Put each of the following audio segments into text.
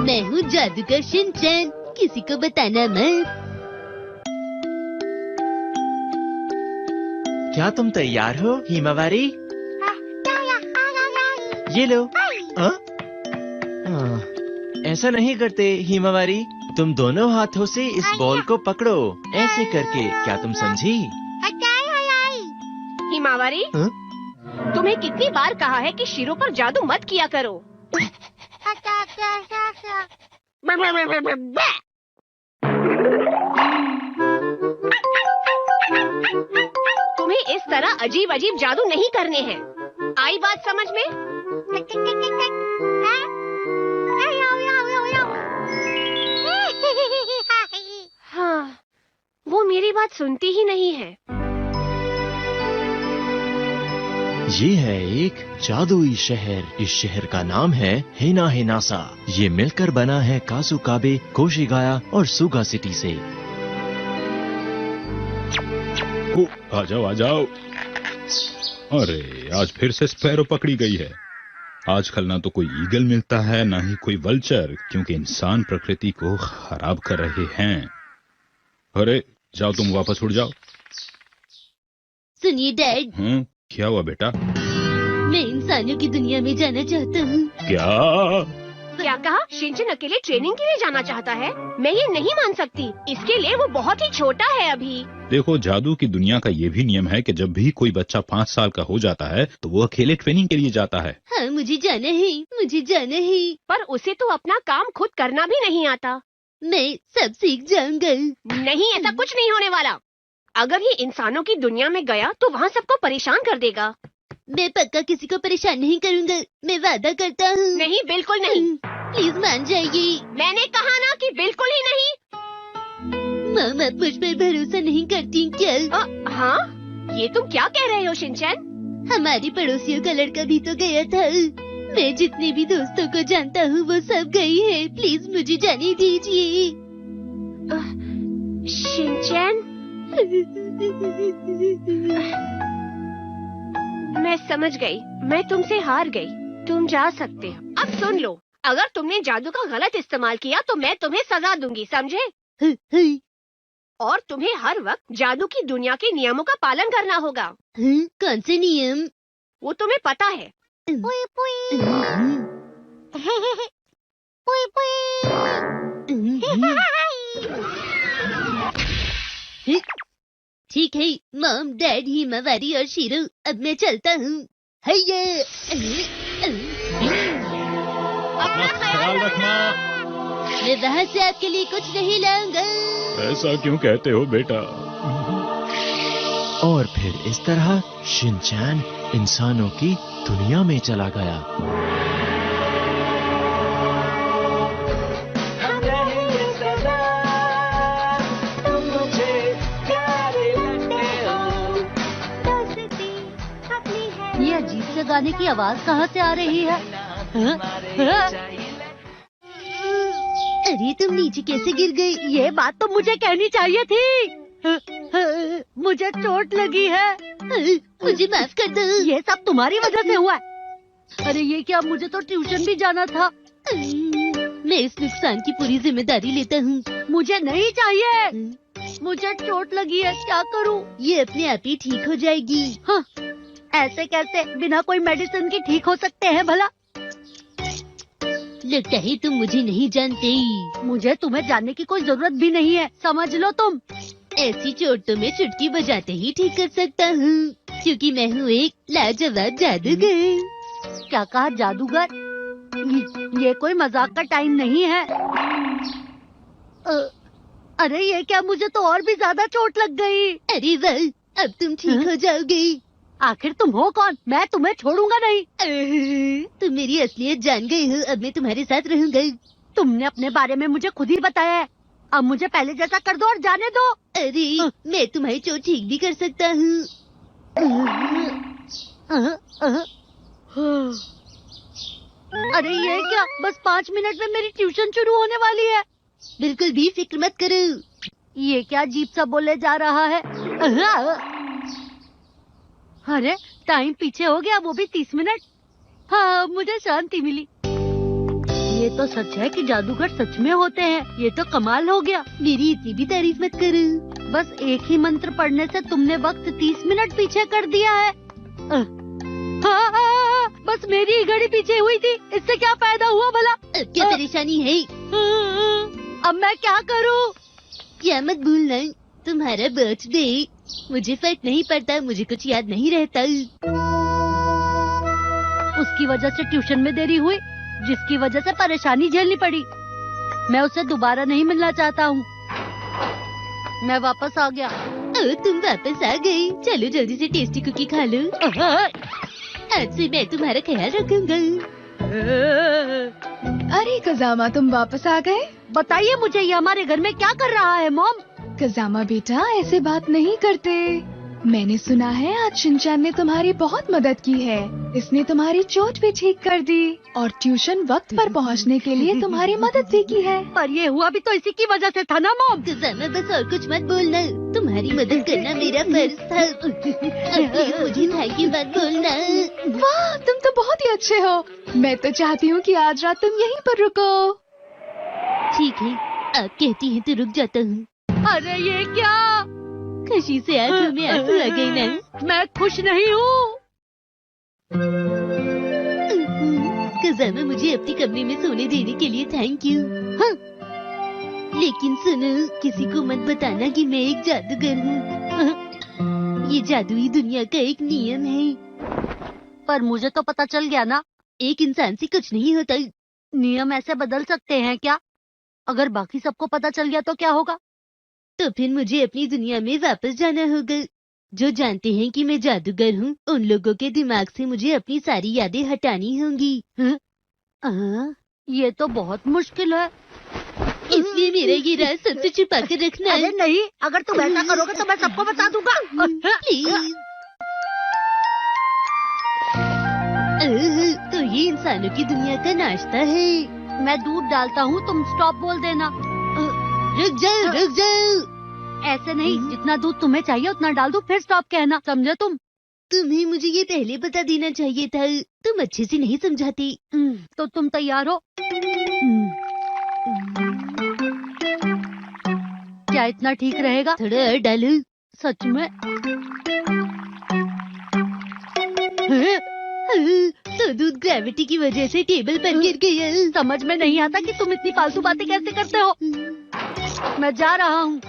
मैं हूँ जादूगर शिनचैन, किसी को बताना मत। क्या तुम तैयार हो हिमावारी? ये लो। ऐसा नहीं करते हिमावारी, तुम दोनों हाथों से इस बॉल को पकड़ो, ऐसे करके। क्या तुम समझी? हिमावारी, तुम्हें कितनी बार कहा है कि शिरो पर जादू मत किया करो। तुम्हें इस तरह अजीब अजीब जादू नहीं करने हैं। आई बात समझ में? हाँ, वो मेरी बात सुनती ही नहीं है। ये है एक जादुई शहर। इस शहर का नाम है हिना हिनासा। ये मिलकर बना है कासुकाबे, कोशिगाया और सुगा सिटी से। आ जाओ आ जाओ। अरे आज फिर से स्पैरो पकड़ी गई है। आजकल ना तो कोई ईगल मिलता है, ना ही कोई वल्चर, क्योंकि इंसान प्रकृति को खराब कर रहे हैं। अरे जाओ, तुम वापस उड़ जाओ। सुनिए डैड। क्या हुआ बेटा? मैं इंसानों की दुनिया में जाना चाहता हूँ। क्या कहा? शिनचैन अकेले ट्रेनिंग के लिए जाना चाहता है? मैं ये नहीं मान सकती। इसके लिए वो बहुत ही छोटा है अभी। देखो, जादू की दुनिया का ये भी नियम है कि जब भी कोई बच्चा 5 साल का हो जाता है तो वो अकेले ट्रेनिंग के लिए जाता है। हाँ, मुझे जाना है, मुझे जाना है। पर उसे तो अपना काम खुद करना भी नहीं आता। मैं सब सीख जाऊंगा। नहीं, ऐसा कुछ नहीं होने वाला। अगर ये इंसानों की दुनिया में गया तो वहाँ सबको परेशान कर देगा। मैं पक्का किसी को परेशान नहीं करूंगा, मैं वादा करता हूँ। नहीं, बिल्कुल नहीं। प्लीज मान जाइए। मैंने कहा ना कि बिल्कुल ही नहीं। मम, आप मुझ पर भरोसा नहीं करती क्या? हाँ, ये तुम क्या कह रहे हो शिनचैन? हमारी पड़ोसियों का लड़का भी तो गया था। मैं जितने भी दोस्तों को जानता हूँ वो सब गए हैं। प्लीज मुझे जाने दीजिए। शिनचैन, मैं समझ गई। मैं तुमसे हार गई। तुम जा सकते हो। अब सुन लो, अगर तुमने जादू का गलत इस्तेमाल किया तो मैं तुम्हें सजा दूंगी, समझे? और तुम्हें हर वक्त जादू की दुनिया के नियमों का पालन करना होगा। कौन से नियम? वो तुम्हें पता है। पुई पुई। पुई पुई। ठीक है मॉम, डैड, हिमावारी और शीरू, अब मैं चलता हूँ। अपना ख्याल रखना। मैं वहाँ से आपके लिए कुछ नहीं लाऊंगा। ऐसा क्यों कहते हो बेटा? और फिर इस तरह शिनचैन इंसानों की दुनिया में चला गया। ये अजीब से गाने की आवाज कहाँ से आ रही है? अरे तुम नीचे कैसे गिर गई? ये बात तो मुझे कहनी चाहिए थी। मुझे चोट लगी है। मुझे माफ कर दो। ये सब तुम्हारी वजह से हुआ है। अरे ये क्या, मुझे तो ट्यूशन भी जाना था। मैं इस नुकसान की पूरी जिम्मेदारी लेता हूँ। मुझे नहीं चाहिए। मुझे चोट लगी है, क्या करूँ? ये अपने आप ही ठीक हो जाएगी। हाँ, ऐसे कैसे बिना कोई मेडिसिन की ठीक हो सकते हैं भला? लगता है तुम मुझे नहीं जानते। मुझे तुम्हें जानने की कोई जरूरत भी नहीं है, समझ लो तुम। ऐसी चोट तो मैं चुटकी बजाते ही ठीक कर सकता हूँ, क्योंकि मैं हूँ एक लाजवाब जादूगर। क्या कहा, जादूगर? ये कोई मजाक का टाइम नहीं है। अरे ये क्या, मुझे तो और भी ज्यादा चोट लग गई। अरे वाह, अब तुम ठीक हो जाओगे। आखिर तुम हो कौन? मैं तुम्हें छोड़ूंगा नहीं। तुम मेरी असलियत जान गए हो, अब मैं तुम्हारे साथ रहूंगा। तुमने अपने बारे में मुझे खुद ही बताया है। अब मुझे पहले जैसा कर दो और जाने दो। अरे मैं तुम्हारी चोट ठीक भी कर सकता हूँ। अरे ये क्या, बस 5 मिनट में मेरी ट्यूशन शुरू होने वाली है। बिल्कुल भी फिक्र मत करो। ये क्या अजीब सा बोले जा रहा है? अरे टाइम पीछे हो गया, वो भी 30 मिनट। हाँ, मुझे शांति मिली। ये तो सच है कि जादूगर सच में होते हैं। ये तो कमाल हो गया। मेरी इतनी भी तारीफ मत करो। बस एक ही मंत्र पढ़ने से तुमने वक्त 30 मिनट पीछे कर दिया है। बस मेरी ही घड़ी पीछे हुई थी, इससे क्या फायदा हुआ भला? अब क्या परेशानी है? अब मैं क्या करूँ? क्या मत भूलना, तुम्हारा बर्थडे। मुझे फर्क नहीं पड़ता, मुझे कुछ याद नहीं रहता। उसकी वजह से ट्यूशन में देरी हुई, जिसकी वजह से परेशानी झेलनी पड़ी। मैं उससे दोबारा नहीं मिलना चाहता हूँ। मैं वापस आ गया। तुम वापस आ गई? चलो जल्दी से टेस्टी कुकी खा लो। आज से मैं तुम्हारा ख्याल रखूंगा। अरे कजामा, तुम वापस आ गए? बताइए मुझे, ये हमारे घर में क्या कर रहा है मॉम? कजामा बेटा, ऐसे बात नहीं करते। मैंने सुना है आज शिनचैन ने तुम्हारी बहुत मदद की है। इसने तुम्हारी चोट भी ठीक कर दी और ट्यूशन वक्त पर पहुंचने के लिए तुम्हारी मदद भी की है। पर ये हुआ भी तो इसी की वजह से था ना मॉम? कजामा बस और कुछ मत बोलना, तुम्हारी मदद करना मेरा फर्ज था। अब प्लीज मुझे थैंक यू मत बोलना। वाह, तुम तो बहुत ही अच्छे हो। मैं तो चाहती हूँ कि आज रात तुम यहीं पर रुको। ठीक है, आप कहती हैं तो रुक जाता हूँ। अरे ये क्या? खुशी से आंखों में आंसू आ गई ना। मैं खुश नहीं हूँ। कजामा, मुझे अपने कमरे में सोने देने के लिए थैंक यू। हाँ। लेकिन सुनो, किसी को मत बताना कि मैं एक जादूगर हूँ। ये जादुई दुनिया का एक नियम है। पर मुझे तो पता चल गया ना, एक इंसान से कुछ नहीं होता। नियम ऐसे बदल सकते हैं क्या? अगर बाकी सबको पता चल गया तो क्या होगा? तो फिर मुझे अपनी दुनिया में वापस जाना होगा। जो जानते हैं कि मैं जादूगर हूँ, उन लोगों के दिमाग से मुझे अपनी सारी यादें हटानी होंगी। ये तो बहुत मुश्किल है। इसलिए मेरा ये राज सबसे छुपा कर रखना। अरे नहीं, अगर तुम ऐसा करोगे तो मैं सबको बता दूंगा। प्लीज। तो ये इंसानों की दुनिया का नाश्ता है। मैं दूध डालता हूँ, तुम स्टॉप बोल देना। रुक जाओ, रुक जाओ। ऐसे नहीं, जितना दूध तुम्हें चाहिए उतना डाल दो, फिर स्टॉप कहना, समझे तुम? तुम्हें मुझे ये पहले बता देना चाहिए था। तुम अच्छे से नहीं समझाती। तो तुम तैयार हो? क्या इतना ठीक रहेगा? थोड़ा और डालो। सच में? तो दूध ग्रेविटी की वजह से टेबल पर गिर गया। समझ में नहीं आता कि तुम इतनी फालतू बातें कैसे करते हो। मैं जा रहा हूँ।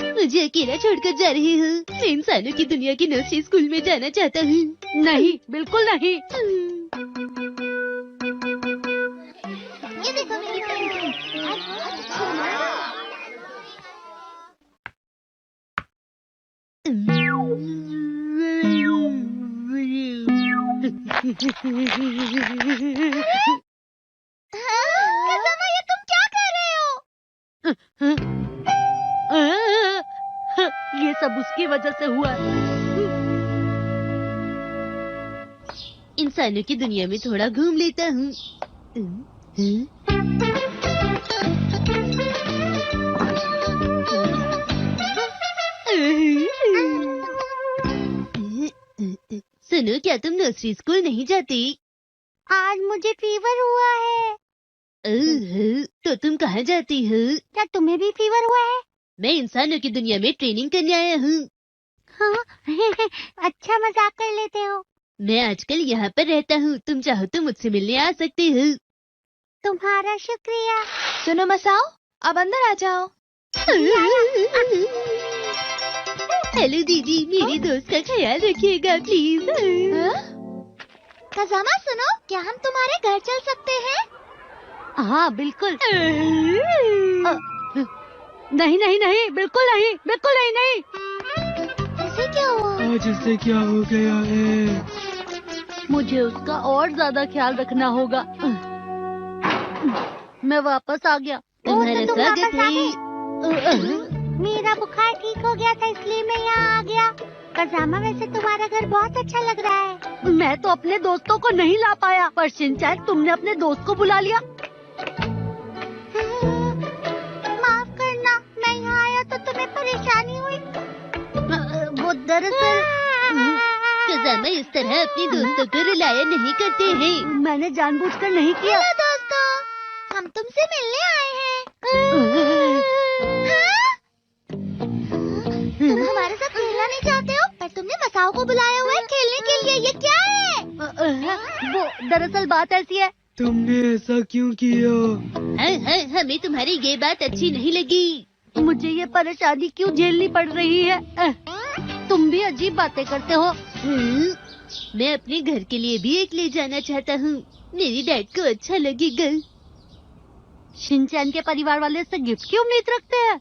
मुझे अकेला छोड़कर जा रही हूँ। मैं इंसानों की दुनिया की नर्सरी स्कूल में जाना चाहता हूँ। नहीं, बिल्कुल नहीं। ये देखो मेरी पेंटिंग, आज बहुत अच्छी कजामा, ये तुम क्या कर रहे हो? ये सब उसकी वजह से हुआ। इंसानों की दुनिया में थोड़ा घूम लेता हूँ। सुनो, क्या तुम नर्सरी स्कूल नहीं जाती? आज मुझे फीवर हुआ है। तो तुम कहाँ जाती हो? क्या तुम्हें भी फीवर हुआ है? मैं इंसानों की दुनिया में ट्रेनिंग करने आया हूँ। हाँ? अच्छा मजाक कर लेते हो। मैं आजकल यहाँ पर रहता हूँ, तुम चाहो तो मुझसे मिलने आ सकते हो। तुम्हारा शुक्रिया। सुनो मसाओ, अब अंदर आ जाओ। हेलो दीदी, मेरी दोस्त का ख्याल रखिएगा प्लीज। कजामा सुनो, क्या हम तुम्हारे घर चल सकते हैं? हाँ बिल्कुल। नहीं नहीं नहीं, बिल्कुल नहीं, बिल्कुल नहीं, नहीं। ऐसे क्या हुआ? आज इससे क्या हो गया है? मुझे उसका और ज्यादा ख्याल रखना होगा। मैं वापस आ गया। तुम्हारा तुम स्वागत वापस है। मेरा बुखार ठीक हो गया था, इसलिए मैं यहाँ आ गया। कजामा, वैसे तुम्हारा घर बहुत अच्छा लग रहा है। मैं तो अपने दोस्तों को नहीं ला पाया, पर शिनचैन तुमने अपने दोस्त को बुला लिया। माफ करना, मैं यहाँ आया तो तुम्हें परेशानी हुई। वो दरअसल कजामा इस तरह अपने दोस्तों को रुलाया नहीं करते हैं। मैंने जानबूझकर नहीं किया। हेलो दोस्तों, तुमसे मिलने आए हैं। हाँ? तुम हमारे साथ खेलना नहीं चाहते हो, पर तुमने मसाओ को बुलाया हुआ है खेलने के लिए। ये क्या है? वो दरअसल बात ऐसी है। तुमने ऐसा क्यों किया? हमें तुम्हारी ये बात अच्छी नहीं लगी। मुझे ये परेशानी क्यों झेलनी पड़ रही है? तुम भी अजीब बातें करते हो। मैं अपने घर के लिए भी एक ले जाना चाहता हूँ। मेरी डैड को अच्छा लगेगा। शिनचैन के परिवार वाले से गिफ्ट की उम्मीद रखते हैं।